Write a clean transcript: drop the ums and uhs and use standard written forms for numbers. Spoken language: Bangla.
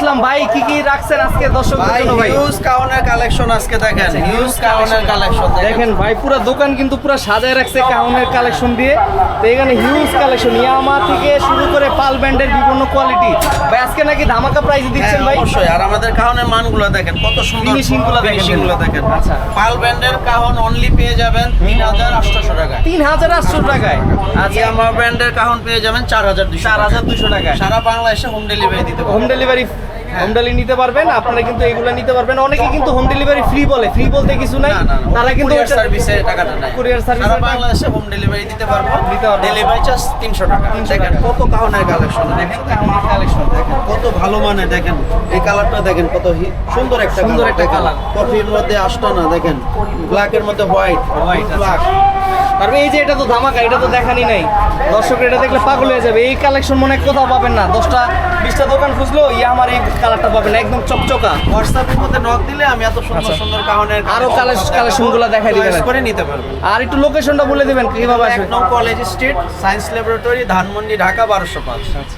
আসলাম ভাই, কি কি রাখছেন আজকে দর্শকদের জন্য ভাই? হিউজ কাউনের কালেকশন আজকে দেখেন, হিউজ কাউনের কালেকশন দেখেন ভাই, পুরো দোকান কিন্তু পুরো সাজায় রাখছে কাউনের কালেকশন দিয়ে। তো এখানে হিউজ কালেকশন, ইয়ামা থেকে শুরু করে পাল ব্যান্ডের বিভিন্ন কোয়ালিটি। ভাই আজকে নাকি ধামাকা প্রাইসে দিচ্ছেন ভাই? অবশ্যই। আর আমাদের কাউনের মানগুলো দেখেন কত সুন্দর, ফিনিশিং গুলো দেখেন। আচ্ছা, পাল ব্র্যান্ডের কাহন অনলি পেয়ে যাবেন 3800 টাকায়। 3800 টাকায়। আচ্ছা, ইয়ামা ব্র্যান্ডের কাহন পেয়ে যাবেন 4200 টাকায়। সারা বাংলাদেশে হোম ডেলিভারি দিতে হোম ডেলিভারি, হোম ডেলিভারি নিতে পারবেন আপনারা, কিন্তু এগুলো নিতে পারবেন। অনেকে কিন্তু হোম ডেলিভারি ফ্রি বলে, ফ্রি বলতে কিছু নাই, তারা কিন্তু সার্ভিসের টাকাটা নাই। কুরিয়ার সার্ভিস সারা বাংলাদেশে হোম ডেলিভারি দিতে পারবো, দিতে পারবো। ডেলিভারি চার্জ 300 টাকা। দেখেন কত কাহনের কালেকশন, দেখেন কালেকশন দেখেন কত ভালো মানে, দেখেন এই কালারটা দেখেন কত সুন্দর একটা কালার। কফির মধ্যে আস্তানা, দেখেন ব্ল্যাকের মধ্যে হোয়াইট ব্ল্যাক। তারপরে এই যে এটা তো ধামাকা, এটা তো দেখানি নাই, দর্শক এটা দেখলে পাগল হয়ে যাবে। এই কালেকশন মনে হয় কোথাও পাবেন না, 10টা 20টা দোকান খুঁজলো আমার এই কালারটা পাবেন না, একদম চকচকা। হোয়াটসঅ্যাপের মধ্যে নক দিলে আমি এত সুন্দর সুন্দর কাহনের আরো কালেকশনগুলো দেখাই দিবেন, করে নিতে পারবেন। আর একটু লোকেশনটা বলে দিবেন কিভাবে আসবে? 1 নং college street, science laboratory, Dhanmondi, Dhaka 1205।